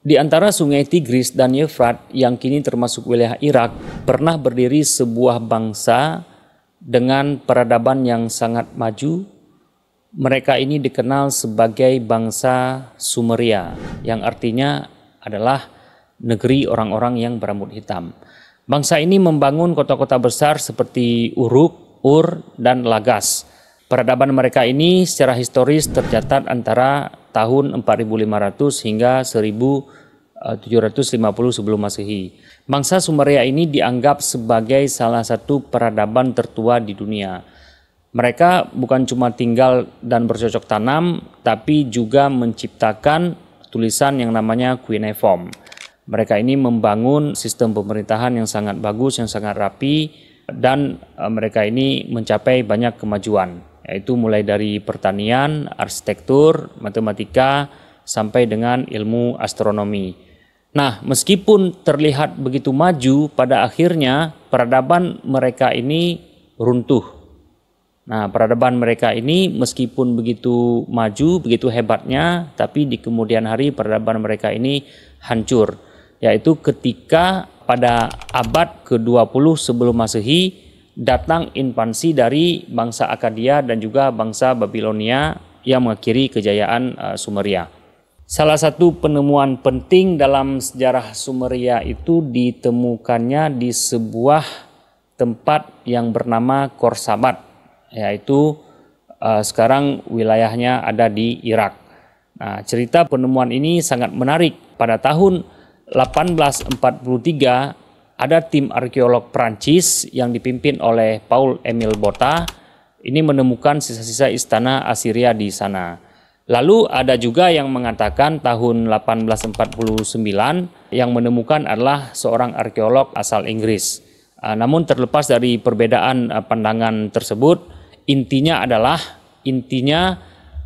Di antara sungai Tigris dan Efrat yang kini termasuk wilayah Irak, pernah berdiri sebuah bangsa dengan peradaban yang sangat maju. Mereka ini dikenal sebagai bangsa Sumeria, yang artinya adalah negeri orang-orang yang berambut hitam. Bangsa ini membangun kota-kota besar seperti Uruk, Ur, dan Lagas. Peradaban mereka ini secara historis tercatat antara tahun 4500 hingga 1750 sebelum Masehi. Bangsa Sumeria ini dianggap sebagai salah satu peradaban tertua di dunia. Mereka bukan cuma tinggal dan bercocok tanam, tapi juga menciptakan tulisan yang namanya cuneiform. Mereka ini membangun sistem pemerintahan yang sangat bagus, yang sangat rapi, dan mereka ini mencapai banyak kemajuan, yaitu mulai dari pertanian, arsitektur, matematika, sampai dengan ilmu astronomi. Nah, meskipun terlihat begitu maju, pada akhirnya peradaban mereka ini runtuh. Nah, peradaban mereka ini meskipun begitu maju, begitu hebatnya, tapi di kemudian hari peradaban mereka ini hancur. Yaitu ketika pada abad ke-20 sebelum Masehi datang invasi dari bangsa Akkadia dan juga bangsa Babilonia yang mengakhiri kejayaan Sumeria. Salah satu penemuan penting dalam sejarah Sumeria itu ditemukannya di sebuah tempat yang bernama Khorsabat, yaitu sekarang wilayahnya ada di Irak. Nah, cerita penemuan ini sangat menarik. Pada tahun 1843 ada tim arkeolog Prancis yang dipimpin oleh Paul-Émile Botta ini menemukan sisa-sisa istana Assyria di sana. Lalu ada juga yang mengatakan tahun 1849 yang menemukan adalah seorang arkeolog asal Inggris. Namun terlepas dari perbedaan pandangan tersebut, intinya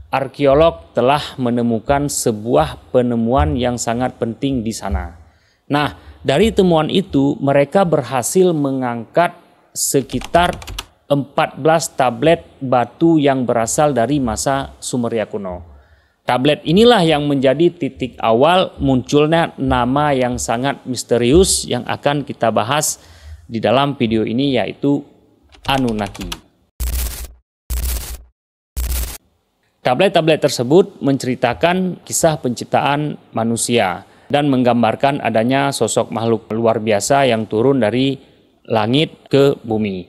arkeolog telah menemukan sebuah penemuan yang sangat penting di sana. Nah, dari temuan itu mereka berhasil mengangkat sekitar 14 tablet batu yang berasal dari masa Sumeria kuno. Tablet inilah yang menjadi titik awal munculnya nama yang sangat misterius yang akan kita bahas di dalam video ini, yaitu Anunnaki. Tablet-tablet tersebut menceritakan kisah penciptaan manusia dan menggambarkan adanya sosok makhluk luar biasa yang turun dari langit ke bumi,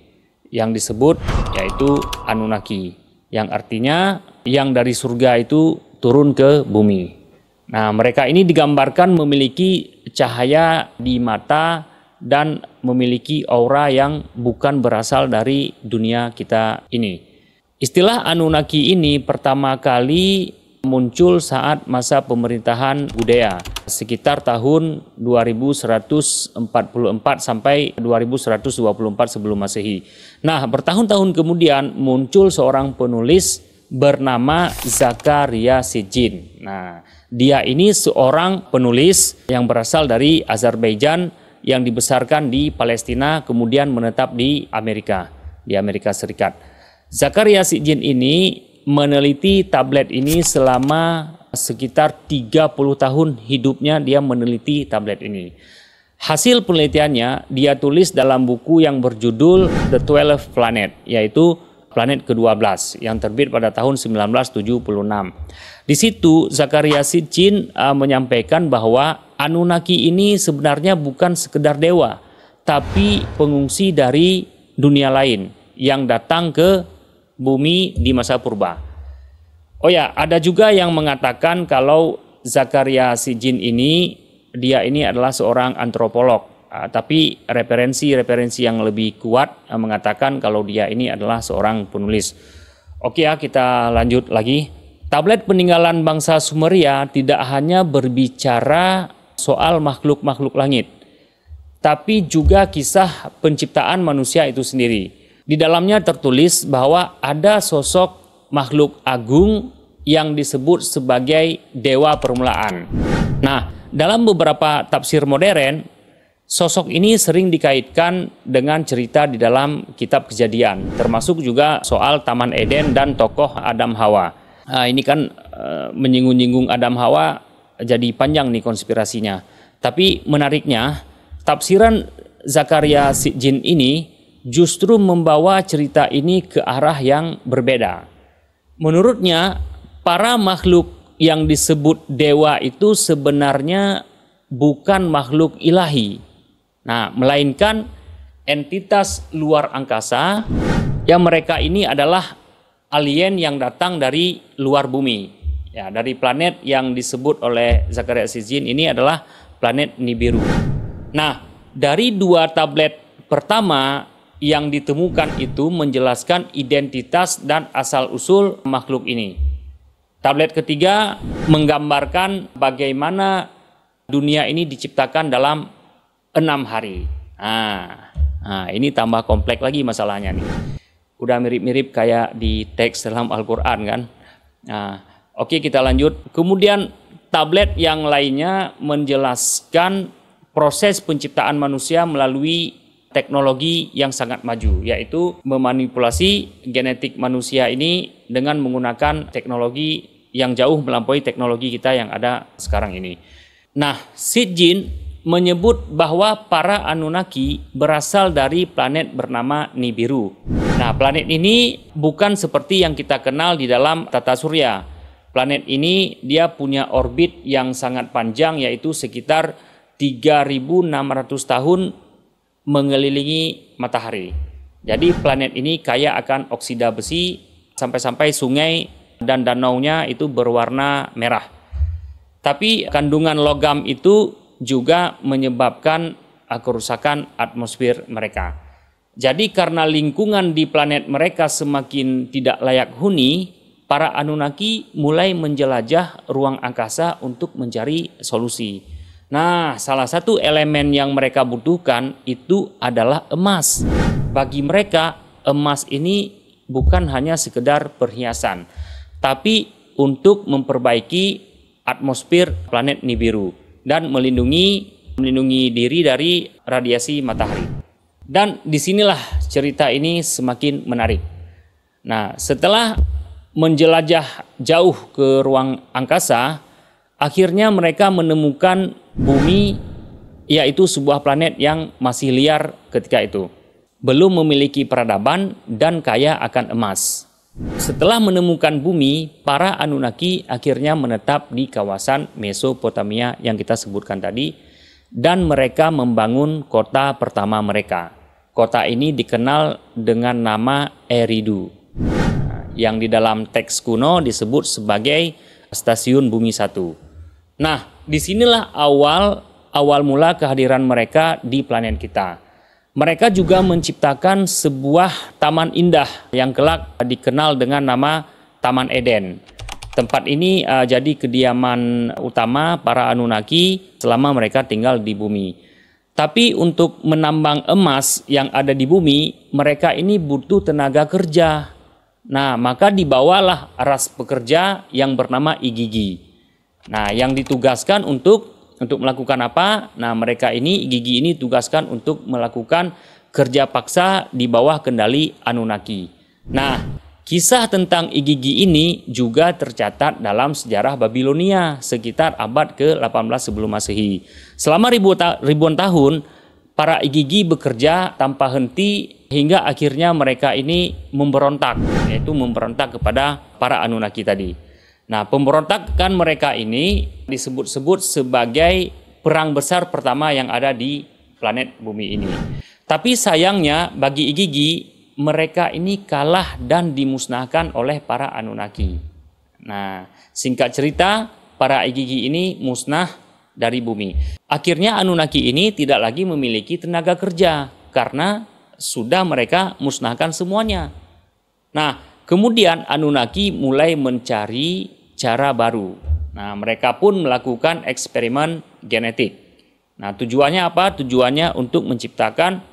yang disebut yaitu Anunnaki, yang artinya yang dari surga itu turun ke bumi. Nah, mereka ini digambarkan memiliki cahaya di mata dan memiliki aura yang bukan berasal dari dunia kita ini. Istilah Anunnaki ini pertama kali muncul saat masa pemerintahan Udeya, sekitar tahun 2144 sampai 2124 sebelum Masehi. Nah, bertahun-tahun kemudian muncul seorang penulis bernama Zakaria Sitchin. Nah, dia ini seorang penulis yang berasal dari Azerbaijan yang dibesarkan di Palestina, kemudian menetap di Amerika Serikat. Zakaria Sitchin ini meneliti tablet ini selama sekitar 30 tahun hidupnya, dia meneliti tablet ini. Hasil penelitiannya dia tulis dalam buku yang berjudul The 12 Planet, yaitu planet ke-12 yang terbit pada tahun 1976. Di situ Zakaria Sitchin menyampaikan bahwa Anunnaki ini sebenarnya bukan sekedar dewa, tapi pengungsi dari dunia lain yang datang ke bumi di masa purba. Oh ya, ada juga yang mengatakan kalau Zakaria Sitchin ini adalah seorang antropolog. Tapi referensi yang lebih kuat mengatakan kalau dia ini adalah seorang penulis. Oke ya, kita lanjut lagi. Tablet peninggalan bangsa Sumeria tidak hanya berbicara soal makhluk-makhluk langit, tapi juga kisah penciptaan manusia itu sendiri. Di dalamnya tertulis bahwa ada sosok makhluk agung yang disebut sebagai dewa permulaan. Nah, dalam beberapa tafsir modern, sosok ini sering dikaitkan dengan cerita di dalam kitab Kejadian, termasuk juga soal Taman Eden dan tokoh Adam Hawa. Nah, ini kan menyinggung-nyinggung Adam Hawa, jadi panjang nih konspirasinya. Tapi menariknya, tafsiran Zakaria Sitchin ini justru membawa cerita ini ke arah yang berbeda. Menurutnya, para makhluk yang disebut dewa itu sebenarnya bukan makhluk ilahi. Nah, melainkan entitas luar angkasa yang mereka ini adalah alien yang datang dari luar bumi. Ya, dari planet yang disebut oleh Zakaria Sitchin ini adalah planet Nibiru. Nah, dari 2 tablet pertama yang ditemukan itu menjelaskan identitas dan asal-usul makhluk ini. Tablet ketiga menggambarkan bagaimana dunia ini diciptakan dalam 6 hari. Nah, ini tambah kompleks lagi masalahnya nih. Udah mirip-mirip kayak di teks dalam Al-Quran kan. Nah, oke, kita lanjut. Kemudian tablet yang lainnya menjelaskan proses penciptaan manusia melalui teknologi yang sangat maju, yaitu memanipulasi genetik manusia ini dengan menggunakan teknologi yang jauh melampaui teknologi kita yang ada sekarang ini. Nah, Sitchin menyebut bahwa para Anunnaki berasal dari planet bernama Nibiru. Nah, planet ini bukan seperti yang kita kenal di dalam tata surya. Planet ini dia punya orbit yang sangat panjang, yaitu sekitar 3.600 tahun mengelilingi matahari. Jadi planet ini kaya akan oksida besi, sampai-sampai sungai dan danaunya itu berwarna merah. Tapi kandungan logam itu juga menyebabkan kerusakan atmosfer mereka. Jadi karena lingkungan di planet mereka semakin tidak layak huni, para Anunnaki mulai menjelajah ruang angkasa untuk mencari solusi. Nah, salah satu elemen yang mereka butuhkan itu adalah emas. Bagi mereka, emas ini bukan hanya sekedar perhiasan, tapi untuk memperbaiki atmosfer planet Nibiru dan melindungi diri dari radiasi matahari. Dan disinilah cerita ini semakin menarik. Nah, setelah menjelajah jauh ke ruang angkasa, akhirnya mereka menemukan bumi, yaitu sebuah planet yang masih liar ketika itu, belum memiliki peradaban dan kaya akan emas. Setelah menemukan bumi, para Anunnaki akhirnya menetap di kawasan Mesopotamia yang kita sebutkan tadi, dan mereka membangun kota pertama mereka. Kota ini dikenal dengan nama Eridu, yang di dalam teks kuno disebut sebagai Stasiun Bumi 1. Nah, disinilah awal mula kehadiran mereka di planet kita. Mereka juga menciptakan sebuah taman indah yang kelak dikenal dengan nama Taman Eden. Tempat ini jadi kediaman utama para Anunnaki selama mereka tinggal di bumi. Tapi untuk menambang emas yang ada di bumi, mereka ini butuh tenaga kerja. Nah, maka dibawalah ras pekerja yang bernama Igigi. Nah, yang ditugaskan untuk melakukan apa? Nah, mereka ini, Igigi ini tugaskan untuk melakukan kerja paksa di bawah kendali Anunnaki. Nah, kisah tentang Igigi ini juga tercatat dalam sejarah Babilonia sekitar abad ke-18 sebelum Masehi. Selama ribuan tahun, para Igigi bekerja tanpa henti hingga akhirnya mereka ini memberontak, yaitu memberontak kepada para Anunnaki tadi. Nah, pemberontakan mereka ini disebut-sebut sebagai perang besar pertama yang ada di planet bumi ini. Tapi sayangnya bagi Igigi, mereka ini kalah dan dimusnahkan oleh para Anunnaki. Nah, singkat cerita, para Igigi ini musnah dari bumi. Akhirnya Anunnaki ini tidak lagi memiliki tenaga kerja karena sudah mereka musnahkan semuanya. Nah, kemudian Anunnaki mulai mencari cara baru. Nah, mereka pun melakukan eksperimen genetik. Nah, tujuannya apa? Tujuannya untuk menciptakan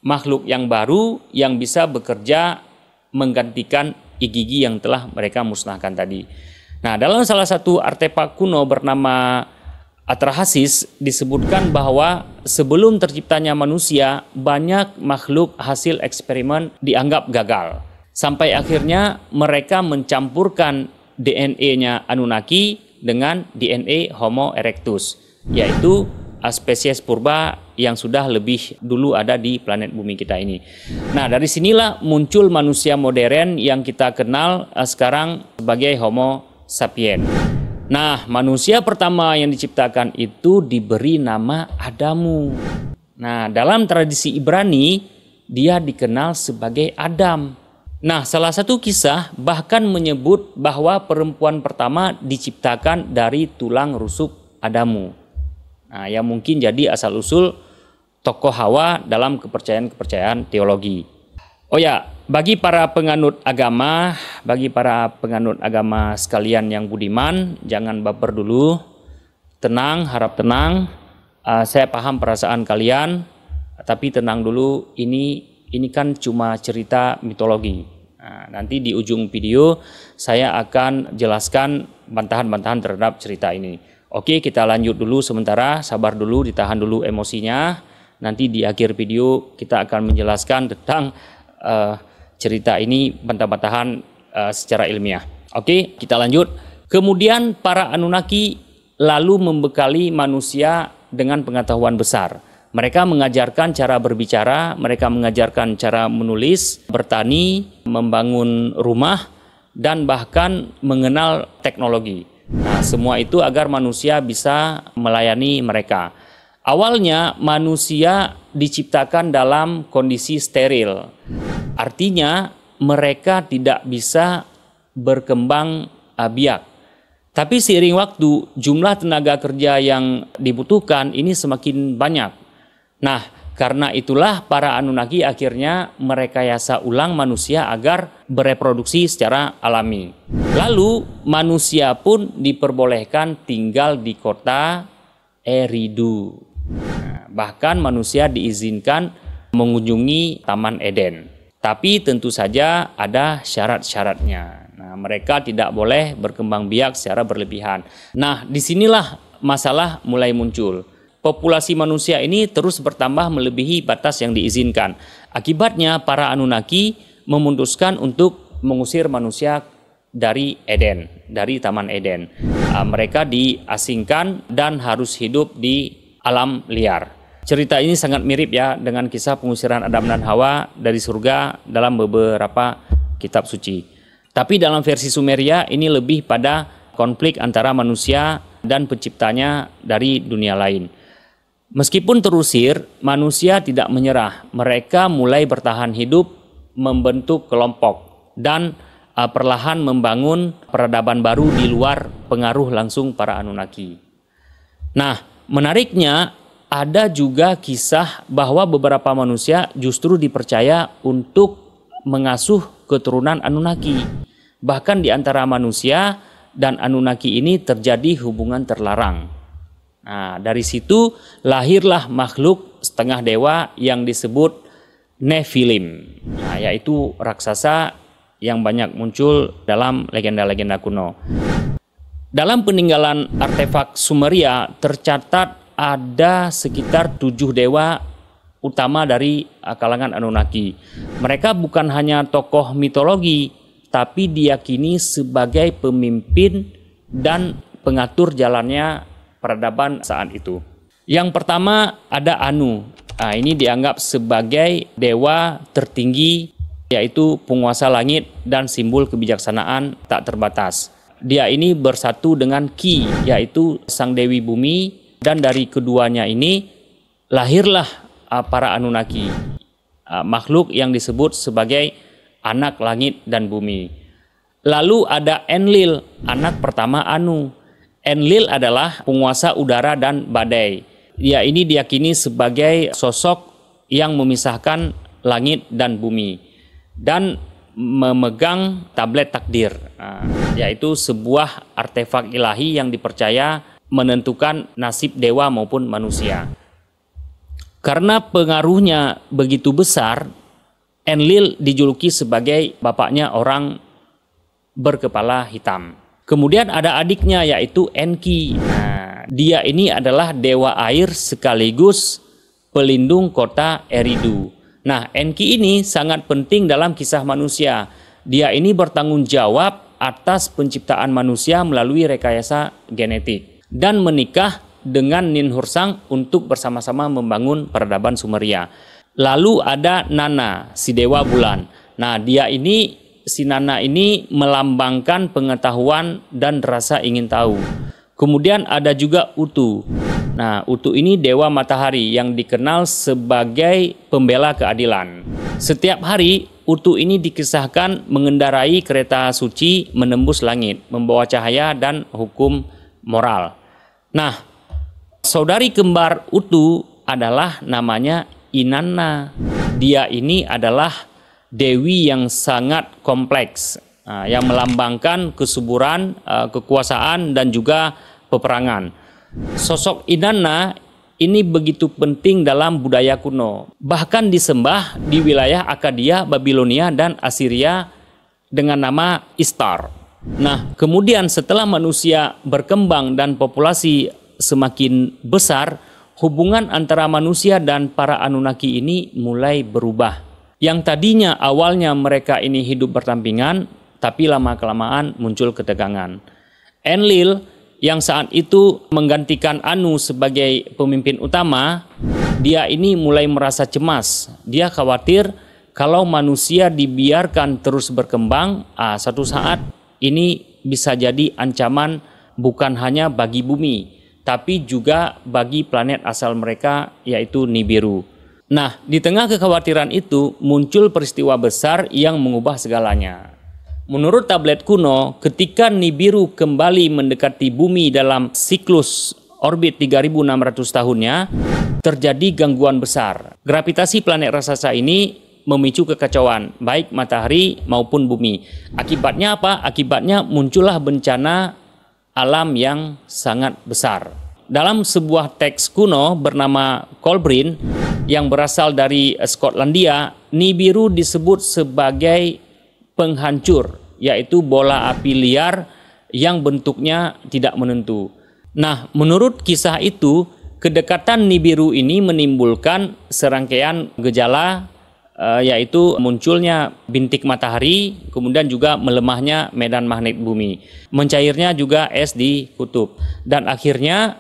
makhluk yang baru yang bisa bekerja menggantikan Igigi yang telah mereka musnahkan tadi. Nah, dalam salah satu artefak kuno bernama Atrahasis disebutkan bahwa sebelum terciptanya manusia, banyak makhluk hasil eksperimen dianggap gagal. Sampai akhirnya mereka mencampurkan DNA-nya Anunnaki dengan DNA Homo erectus, yaitu spesies purba yang sudah lebih dulu ada di planet bumi kita ini. Nah, dari sinilah muncul manusia modern yang kita kenal sekarang sebagai Homo sapiens. Nah, manusia pertama yang diciptakan itu diberi nama Adamu. Nah, dalam tradisi Ibrani, dia dikenal sebagai Adam. Nah, salah satu kisah bahkan menyebut bahwa perempuan pertama diciptakan dari tulang rusuk Adamu. Nah, yang mungkin jadi asal-usul tokoh Hawa dalam kepercayaan-kepercayaan teologi. Oh ya, bagi para penganut agama sekalian yang budiman, jangan baper dulu, tenang, harap tenang. Saya paham perasaan kalian, tapi tenang dulu, ini kan cuma cerita mitologi. Nah, nanti di ujung video saya akan jelaskan bantahan-bantahan terhadap cerita ini. Oke, kita lanjut dulu sementara, sabar dulu, ditahan dulu emosinya. Nanti di akhir video kita akan menjelaskan tentang cerita ini bantah-bantahan secara ilmiah. Oke, kita lanjut. Kemudian para Anunnaki lalu membekali manusia dengan pengetahuan besar. Mereka mengajarkan cara berbicara, mereka mengajarkan cara menulis, bertani, membangun rumah, dan bahkan mengenal teknologi. Nah, semua itu agar manusia bisa melayani mereka. Awalnya manusia diciptakan dalam kondisi steril. Artinya mereka tidak bisa berkembang biak. Tapi seiring waktu, jumlah tenaga kerja yang dibutuhkan ini semakin banyak. Nah, karena itulah para Anunnaki akhirnya merekayasa ulang manusia agar bereproduksi secara alami. Lalu manusia pun diperbolehkan tinggal di kota Eridu. Nah, bahkan manusia diizinkan mengunjungi Taman Eden. Tapi tentu saja ada syarat-syaratnya. Nah, mereka tidak boleh berkembang biak secara berlebihan. Nah, disinilah masalah mulai muncul. Populasi manusia ini terus bertambah melebihi batas yang diizinkan. Akibatnya para Anunnaki memutuskan untuk mengusir manusia dari Eden, dari Taman Eden. Mereka diasingkan dan harus hidup di alam liar. Cerita ini sangat mirip ya dengan kisah pengusiran Adam dan Hawa dari surga dalam beberapa kitab suci. Tapi dalam versi Sumeria ini lebih pada konflik antara manusia dan penciptanya dari dunia lain. Meskipun terusir, manusia tidak menyerah. Mereka mulai bertahan hidup, membentuk kelompok, dan perlahan membangun peradaban baru di luar pengaruh langsung para Anunnaki. Nah, menariknya ada juga kisah bahwa beberapa manusia justru dipercaya untuk mengasuh keturunan Anunnaki. Bahkan di antara manusia dan Anunnaki ini terjadi hubungan terlarang. Nah, dari situ lahirlah makhluk setengah dewa yang disebut Nephilim. Nah, yaitu raksasa yang banyak muncul dalam legenda-legenda kuno. Dalam peninggalan artefak Sumeria tercatat ada sekitar 7 dewa utama dari kalangan Anunnaki. Mereka bukan hanya tokoh mitologi, tapi diyakini sebagai pemimpin dan pengatur jalannya peradaban saat itu. Yang pertama ada Anu. Nah, ini dianggap sebagai dewa tertinggi, yaitu penguasa langit dan simbol kebijaksanaan tak terbatas. Dia ini bersatu dengan Ki, yaitu sang dewi bumi, dan dari keduanya ini lahirlah para Anunnaki, makhluk yang disebut sebagai anak langit dan bumi. Lalu ada Enlil, anak pertama Anu. Enlil adalah penguasa udara dan badai. Dia ini diyakini sebagai sosok yang memisahkan langit dan bumi dan memegang tablet takdir, yaitu sebuah artefak ilahi yang dipercaya menentukan nasib dewa maupun manusia. Karena pengaruhnya begitu besar, Enlil dijuluki sebagai bapaknya orang berkepala hitam. Kemudian ada adiknya yaitu Enki. Nah, dia ini adalah dewa air sekaligus pelindung kota Eridu. Nah, Enki ini sangat penting dalam kisah manusia. Dia ini bertanggung jawab atas penciptaan manusia melalui rekayasa genetik dan menikah dengan Ninhursag untuk bersama-sama membangun peradaban Sumeria. Lalu ada Nana, si dewa bulan. Nah, si Nana ini melambangkan pengetahuan dan rasa ingin tahu. Kemudian ada juga Utu. Nah, Utu ini dewa matahari yang dikenal sebagai pembela keadilan. Setiap hari, Utu ini dikisahkan mengendarai kereta suci menembus langit, membawa cahaya dan hukum moral. Nah, saudari kembar Utu adalah namanya Inanna. Dia ini adalah dewi yang sangat kompleks, yang melambangkan kesuburan, kekuasaan, dan juga peperangan. Sosok Inanna ini begitu penting dalam budaya kuno. Bahkan disembah di wilayah Akkadia, Babilonia, dan Assyria dengan nama Ishtar. Nah, kemudian setelah manusia berkembang dan populasi semakin besar, hubungan antara manusia dan para Anunnaki ini mulai berubah. Yang tadinya awalnya mereka ini hidup berdampingan, tapi lama-kelamaan muncul ketegangan. Enlil yang saat itu menggantikan Anu sebagai pemimpin utama, dia ini mulai merasa cemas. Dia khawatir kalau manusia dibiarkan terus berkembang, satu saat ini bisa jadi ancaman bukan hanya bagi bumi, tapi juga bagi planet asal mereka, yaitu Nibiru. Nah, di tengah kekhawatiran itu muncul peristiwa besar yang mengubah segalanya. Menurut tablet kuno, ketika Nibiru kembali mendekati bumi dalam siklus orbit 3.600 tahunnya, terjadi gangguan besar. Gravitasi planet raksasa ini memicu kekacauan, baik matahari maupun bumi. Akibatnya apa? Akibatnya muncullah bencana alam yang sangat besar. Dalam sebuah teks kuno bernama Kolbrin yang berasal dari Skotlandia, Nibiru disebut sebagai penghancur, yaitu bola api liar yang bentuknya tidak menentu. Nah, menurut kisah itu, kedekatan Nibiru ini menimbulkan serangkaian gejala, yaitu munculnya bintik matahari, kemudian juga melemahnya medan magnet bumi, mencairnya juga es di kutub, dan akhirnya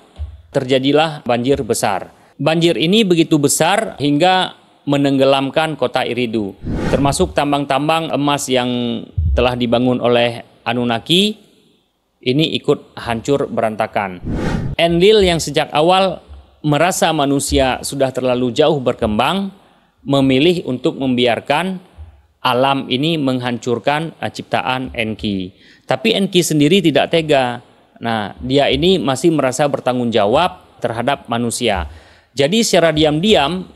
terjadilah banjir besar. Banjir ini begitu besar hingga menenggelamkan kota Eridu, termasuk tambang-tambang emas yang telah dibangun oleh Anunnaki, ini ikut hancur berantakan. Enlil yang sejak awal merasa manusia sudah terlalu jauh berkembang, memilih untuk membiarkan alam ini menghancurkan ciptaan Enki. Tapi Enki sendiri tidak tega. Nah, dia ini masih merasa bertanggung jawab terhadap manusia. Jadi secara diam-diam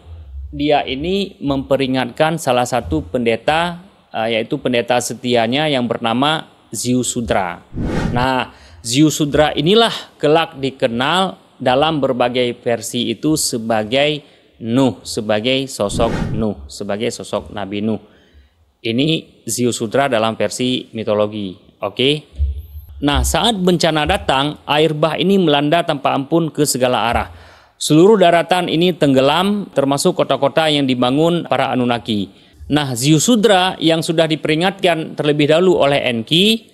dia ini memperingatkan salah satu pendeta, yaitu pendeta setianya yang bernama Ziusudra. Nah, Ziusudra inilah kelak dikenal dalam berbagai versi itu sebagai Nuh, sebagai sosok Nuh, sebagai sosok Nabi Nuh. Ini Ziusudra dalam versi mitologi. Oke. Nah, saat bencana datang, air bah ini melanda tanpa ampun ke segala arah. Seluruh daratan ini tenggelam, termasuk kota-kota yang dibangun para Anunnaki. Nah, Ziusudra yang sudah diperingatkan terlebih dahulu oleh Enki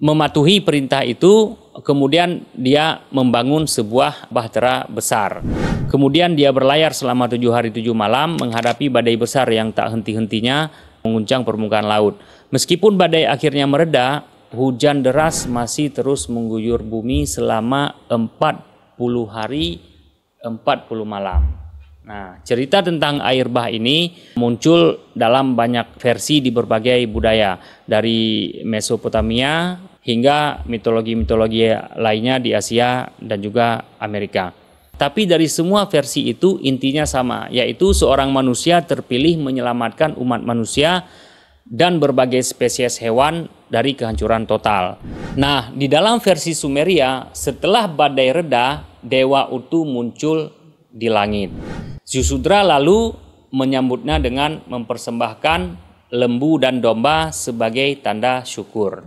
mematuhi perintah itu, kemudian dia membangun sebuah bahtera besar. Kemudian dia berlayar selama 7 hari 7 malam menghadapi badai besar yang tak henti-hentinya mengguncang permukaan laut. Meskipun badai akhirnya mereda, hujan deras masih terus mengguyur bumi selama 40 hari 40 malam. Nah, cerita tentang air bah ini muncul dalam banyak versi di berbagai budaya, dari Mesopotamia hingga mitologi-mitologi lainnya di Asia dan juga Amerika. Tapi dari semua versi itu intinya sama, yaitu seorang manusia terpilih menyelamatkan umat manusia dan berbagai spesies hewan dari kehancuran total. Nah, di dalam versi Sumeria, setelah badai reda, Dewa Utu muncul di langit. Ziusudra lalu menyambutnya dengan mempersembahkan lembu dan domba sebagai tanda syukur.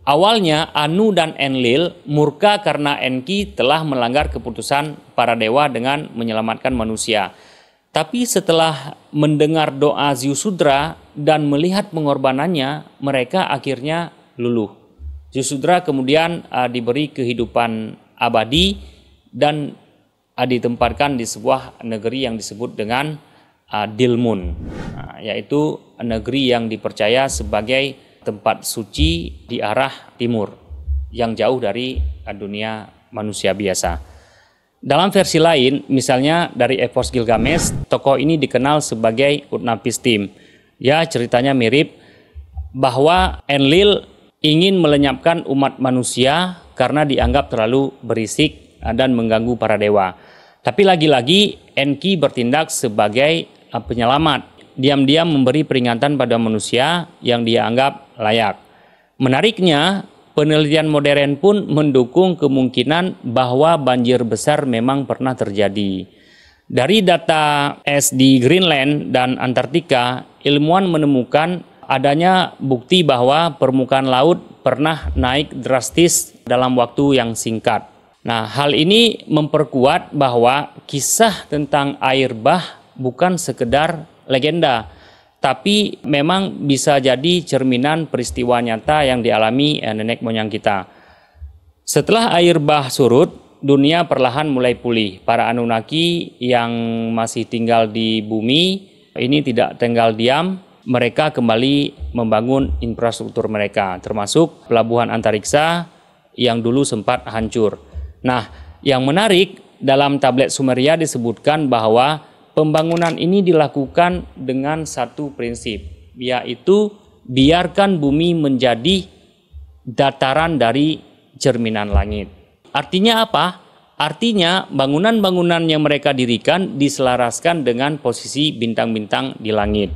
Awalnya Anu dan Enlil murka karena Enki telah melanggar keputusan para dewa dengan menyelamatkan manusia. Tapi setelah mendengar doa Ziusudra dan melihat pengorbanannya, mereka akhirnya luluh. Yusudra kemudian diberi kehidupan abadi dan ditempatkan di sebuah negeri yang disebut dengan Dilmun, yaitu negeri yang dipercaya sebagai tempat suci di arah timur yang jauh dari dunia manusia biasa. Dalam versi lain, misalnya dari Epos Gilgamesh, tokoh ini dikenal sebagai Utnapishtim. Ya, ceritanya mirip bahwa Enlil ingin melenyapkan umat manusia karena dianggap terlalu berisik dan mengganggu para dewa. Tapi lagi-lagi Enki bertindak sebagai penyelamat, diam-diam memberi peringatan pada manusia yang dia anggap layak. Menariknya, penelitian modern pun mendukung kemungkinan bahwa banjir besar memang pernah terjadi. Dari data es di Greenland dan Antartika, ilmuwan menemukan adanya bukti bahwa permukaan laut pernah naik drastis dalam waktu yang singkat. Nah, hal ini memperkuat bahwa kisah tentang air bah bukan sekedar legenda, tapi memang bisa jadi cerminan peristiwa nyata yang dialami nenek moyang kita. Setelah air bah surut, dunia perlahan mulai pulih. Para Anunnaki yang masih tinggal di bumi ini tidak tinggal diam, mereka kembali membangun infrastruktur mereka, termasuk pelabuhan antariksa yang dulu sempat hancur. Nah, yang menarik, dalam tablet Sumeria disebutkan bahwa pembangunan ini dilakukan dengan satu prinsip, yaitu biarkan bumi menjadi dataran dari cerminan langit. Artinya apa? Artinya bangunan-bangunan yang mereka dirikan diselaraskan dengan posisi bintang-bintang di langit.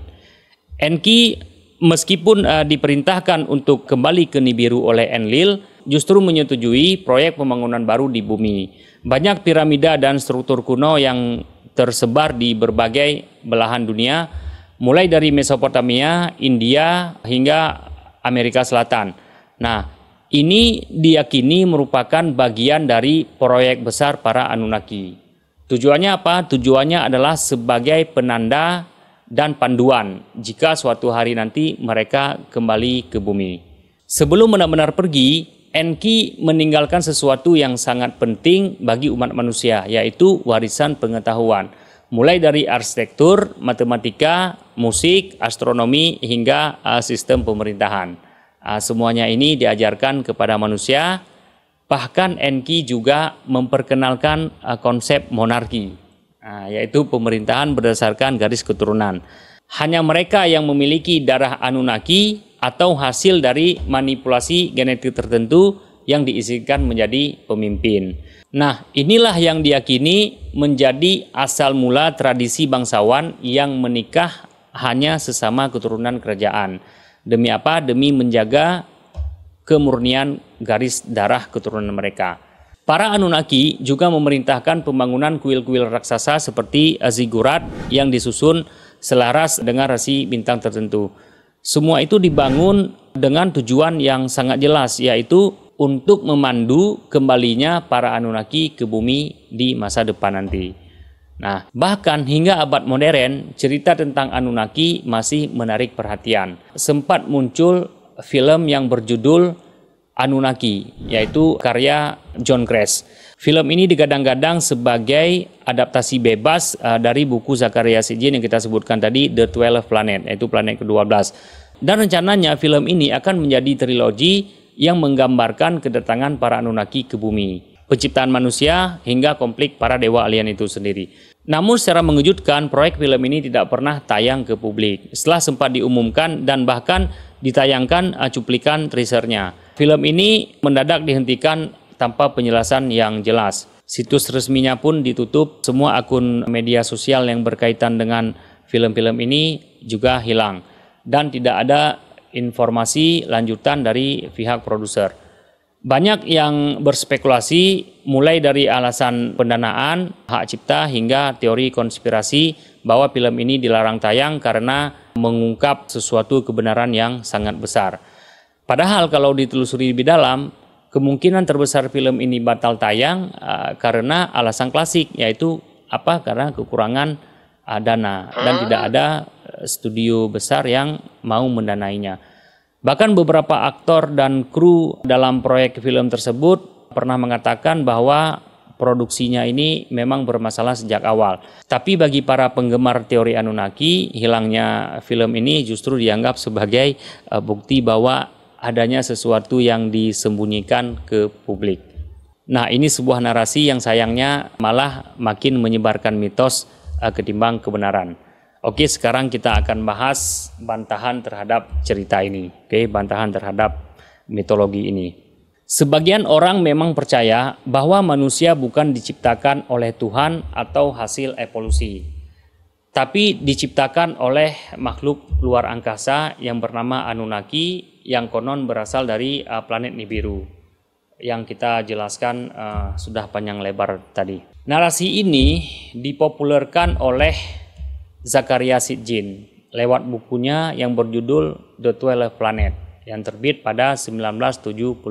Enki meskipun diperintahkan untuk kembali ke Nibiru oleh Enlil, justru menyetujui proyek pembangunan baru di bumi. Banyak piramida dan struktur kuno yang tersebar di berbagai belahan dunia, mulai dari Mesopotamia, India, hingga Amerika Selatan. Nah, ini diyakini merupakan bagian dari proyek besar para Anunnaki. Tujuannya apa? Tujuannya adalah sebagai penanda dan panduan jika suatu hari nanti mereka kembali ke bumi. Sebelum benar-benar pergi, Enki meninggalkan sesuatu yang sangat penting bagi umat manusia, yaitu warisan pengetahuan. Mulai dari arsitektur, matematika, musik, astronomi, hingga sistem pemerintahan. Semuanya ini diajarkan kepada manusia. Bahkan Enki juga memperkenalkan konsep monarki, yaitu pemerintahan berdasarkan garis keturunan. Hanya mereka yang memiliki darah Anunnaki atau hasil dari manipulasi genetik tertentu yang diizinkan menjadi pemimpin. Nah, inilah yang diyakini menjadi asal mula tradisi bangsawan yang menikah hanya sesama keturunan kerajaan. Demi apa? Demi menjaga kemurnian garis darah keturunan mereka. Para Anunnaki juga memerintahkan pembangunan kuil-kuil raksasa seperti ziggurat yang disusun selaras dengan rasi bintang tertentu. Semua itu dibangun dengan tujuan yang sangat jelas, yaitu untuk memandu kembalinya para Anunnaki ke bumi di masa depan nanti. Nah, bahkan hingga abad modern, cerita tentang Anunnaki masih menarik perhatian. Sempat muncul film yang berjudul Anunnaki, yaitu karya John Gress. Film ini digadang-gadang sebagai adaptasi bebas dari buku Zakaria Sitchin yang kita sebutkan tadi, The 12 Planet, yaitu planet ke-12. Dan rencananya film ini akan menjadi trilogi yang menggambarkan kedatangan para Anunnaki ke bumi, penciptaan manusia, hingga konflik para dewa alien itu sendiri. Namun secara mengejutkan, proyek film ini tidak pernah tayang ke publik. Setelah sempat diumumkan dan bahkan ditayangkan cuplikan teasernya, film ini mendadak dihentikan tanpa penjelasan yang jelas. Situs resminya pun ditutup, semua akun media sosial yang berkaitan dengan film-film ini juga hilang. Dan tidak ada informasi lanjutan dari pihak produser. Banyak yang berspekulasi mulai dari alasan pendanaan, hak cipta, hingga teori konspirasi bahwa film ini dilarang tayang karena mengungkap sesuatu kebenaran yang sangat besar. Padahal kalau ditelusuri lebih dalam, kemungkinan terbesar film ini batal tayang karena alasan klasik, yaitu apa? Karena kekurangan dana dan tidak ada studio besar yang mau mendanainya. Bahkan beberapa aktor dan kru dalam proyek film tersebut pernah mengatakan bahwa produksinya ini memang bermasalah sejak awal. Tapi bagi para penggemar teori Anunnaki, hilangnya film ini justru dianggap sebagai bukti bahwa adanya sesuatu yang disembunyikan ke publik. Nah, ini sebuah narasi yang sayangnya malah makin menyebarkan mitos ketimbang kebenaran. Oke, sekarang kita akan bahas bantahan terhadap cerita ini. Oke, bantahan terhadap mitologi ini. Sebagian orang memang percaya bahwa manusia bukan diciptakan oleh Tuhan atau hasil evolusi, tapi diciptakan oleh makhluk luar angkasa yang bernama Anunnaki yang konon berasal dari planet Nibiru yang kita jelaskan sudah panjang lebar tadi. Narasi ini dipopulerkan oleh Zecharia Sitchin lewat bukunya yang berjudul The 12 Planet yang terbit pada 1976.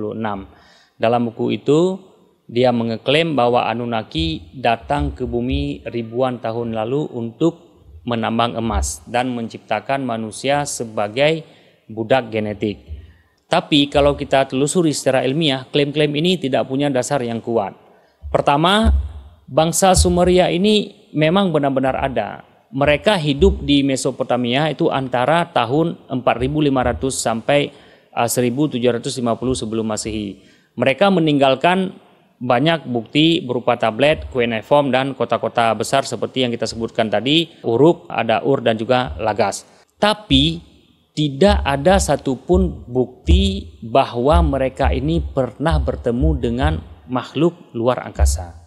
Dalam buku itu, dia mengeklaim bahwa Anunnaki datang ke bumi ribuan tahun lalu untuk menambang emas dan menciptakan manusia sebagai budak genetik. Tapi kalau kita telusuri secara ilmiah, klaim-klaim ini tidak punya dasar yang kuat. Pertama, bangsa Sumeria ini memang benar-benar ada. Mereka hidup di Mesopotamia itu antara tahun 4500 sampai 1750 sebelum Masehi. Mereka meninggalkan banyak bukti berupa tablet, cuneiform, dan kota-kota besar seperti yang kita sebutkan tadi, Uruk, ada Ur, dan juga Lagas. Tapi tidak ada satupun bukti bahwa mereka ini pernah bertemu dengan makhluk luar angkasa.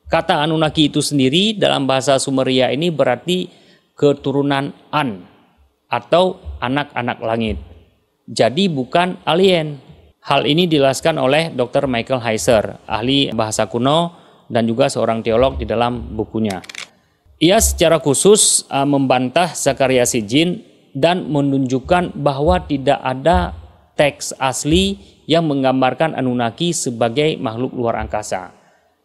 Kata Anunnaki itu sendiri dalam bahasa Sumeria ini berarti keturunan An atau anak-anak langit. Jadi bukan alien. Hal ini dijelaskan oleh Dr. Michael Heiser, ahli bahasa kuno dan juga seorang teolog di dalam bukunya. Ia secara khusus membantah Zecharia Sitchin dan menunjukkan bahwa tidak ada teks asli yang menggambarkan Anunnaki sebagai makhluk luar angkasa.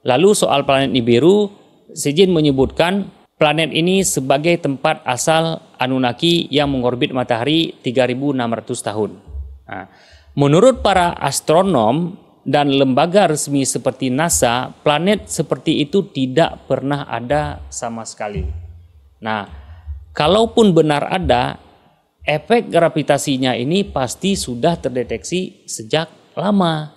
Lalu soal planet Nibiru, Sitchin menyebutkan planet ini sebagai tempat asal Anunnaki yang mengorbit matahari 3.600 tahun. Nah, menurut para astronom dan lembaga resmi seperti NASA, planet seperti itu tidak pernah ada sama sekali. Nah, kalaupun benar ada, efek gravitasinya ini pasti sudah terdeteksi sejak lama.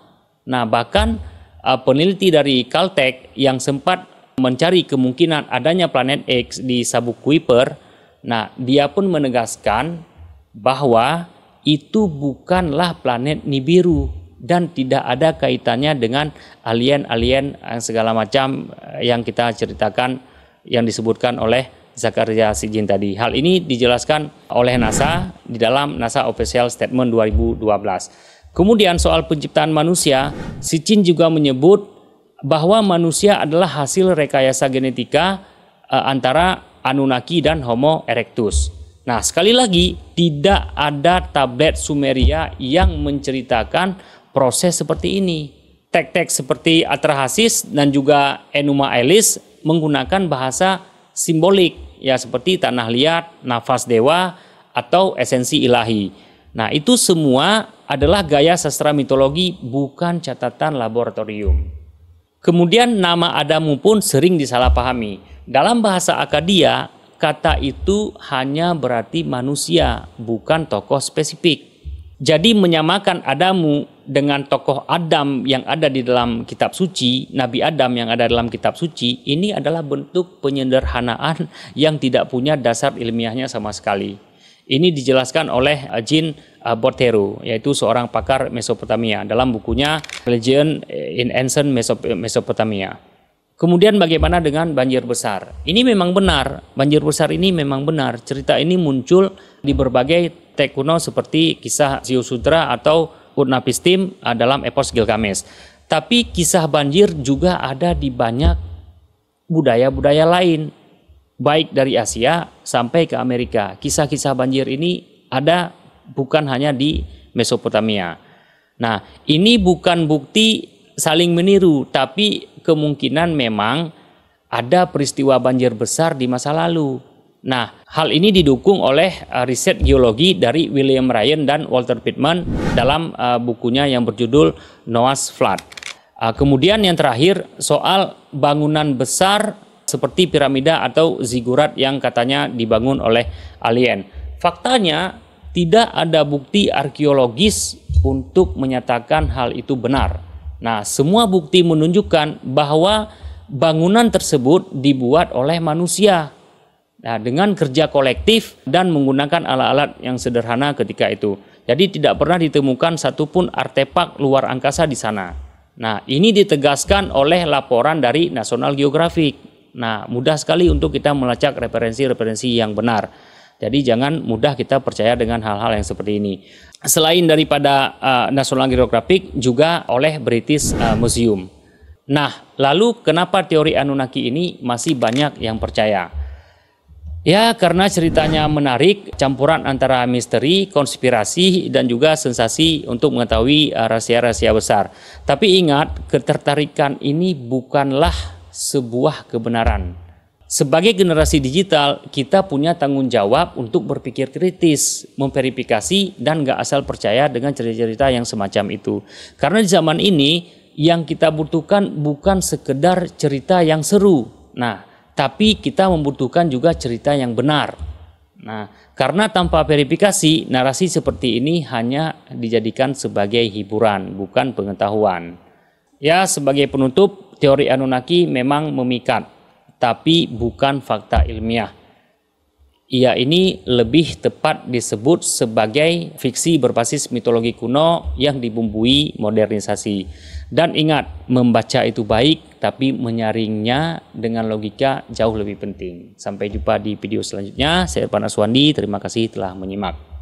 Nah, bahkan peneliti dari Caltech yang sempat mencari kemungkinan adanya planet X di sabuk Kuiper, nah dia pun menegaskan bahwa itu bukanlah planet Nibiru dan tidak ada kaitannya dengan alien-alien segala macam yang kita ceritakan yang disebutkan oleh Zecharia Sitchin tadi. Hal ini dijelaskan oleh NASA di dalam NASA Official Statement 2012. Kemudian soal penciptaan manusia, Sitchin juga menyebut bahwa manusia adalah hasil rekayasa genetika antara Anunnaki dan Homo erectus. Nah, sekali lagi tidak ada tablet Sumeria yang menceritakan proses seperti ini. Teks-teks seperti Atrahasis dan juga Enuma Elish menggunakan bahasa simbolik ya seperti tanah liat, nafas dewa atau esensi ilahi. Nah, itu semua adalah gaya sastra mitologi, bukan catatan laboratorium. Kemudian nama Adamu pun sering disalahpahami. Dalam bahasa Akkadia, kata itu hanya berarti manusia, bukan tokoh spesifik. Jadi menyamakan Adamu dengan tokoh Adam yang ada di dalam kitab suci, Nabi Adam yang ada dalam kitab suci, ini adalah bentuk penyederhanaan yang tidak punya dasar ilmiahnya sama sekali. Ini dijelaskan oleh Jean Bottero, yaitu seorang pakar Mesopotamia dalam bukunya Religion in Ancient Mesopotamia. Kemudian bagaimana dengan banjir besar? Ini memang benar, banjir besar ini memang benar. Cerita ini muncul di berbagai teks kuno seperti kisah Ziusudra atau Utnapishtim dalam epos Gilgamesh. Tapi kisah banjir juga ada di banyak budaya-budaya lain. Baik dari Asia sampai ke Amerika. Kisah-kisah banjir ini ada bukan hanya di Mesopotamia. Nah, ini bukan bukti saling meniru, tapi kemungkinan memang ada peristiwa banjir besar di masa lalu. Nah, hal ini didukung oleh riset geologi dari William Ryan dan Walter Pittman dalam bukunya yang berjudul Noah's Flood. Kemudian yang terakhir, soal bangunan besar seperti piramida atau zigurat yang katanya dibangun oleh alien. Faktanya tidak ada bukti arkeologis untuk menyatakan hal itu benar. Nah, semua bukti menunjukkan bahwa bangunan tersebut dibuat oleh manusia. Nah, dengan kerja kolektif dan menggunakan alat-alat yang sederhana ketika itu. Jadi tidak pernah ditemukan satupun artefak luar angkasa di sana. Nah, ini ditegaskan oleh laporan dari National Geographic. Nah, mudah sekali untuk kita melacak referensi-referensi yang benar. Jadi jangan mudah kita percaya dengan hal-hal yang seperti ini. Selain daripada National Geographic, juga oleh British Museum. Nah, lalu kenapa teori Anunnaki ini masih banyak yang percaya? Ya, karena ceritanya menarik, campuran antara misteri, konspirasi, dan juga sensasi untuk mengetahui rahasia-rahasia besar. Tapi ingat, ketertarikan ini bukanlah sebuah kebenaran. Sebagai generasi digital, kita punya tanggung jawab untuk berpikir kritis, memverifikasi, dan gak asal percaya dengan cerita-cerita yang semacam itu. Karena di zaman ini, yang kita butuhkan bukan sekedar cerita yang seru. Nah, tapi kita membutuhkan juga cerita yang benar. Nah, karena tanpa verifikasi, narasi seperti ini hanya dijadikan sebagai hiburan, bukan pengetahuan. Ya, sebagai penutup, teori Anunnaki memang memikat, tapi bukan fakta ilmiah. Ia ini lebih tepat disebut sebagai fiksi berbasis mitologi kuno yang dibumbui modernisasi. Dan ingat, membaca itu baik, tapi menyaringnya dengan logika jauh lebih penting. Sampai jumpa di video selanjutnya. Saya Irfan Aswandi, terima kasih telah menyimak.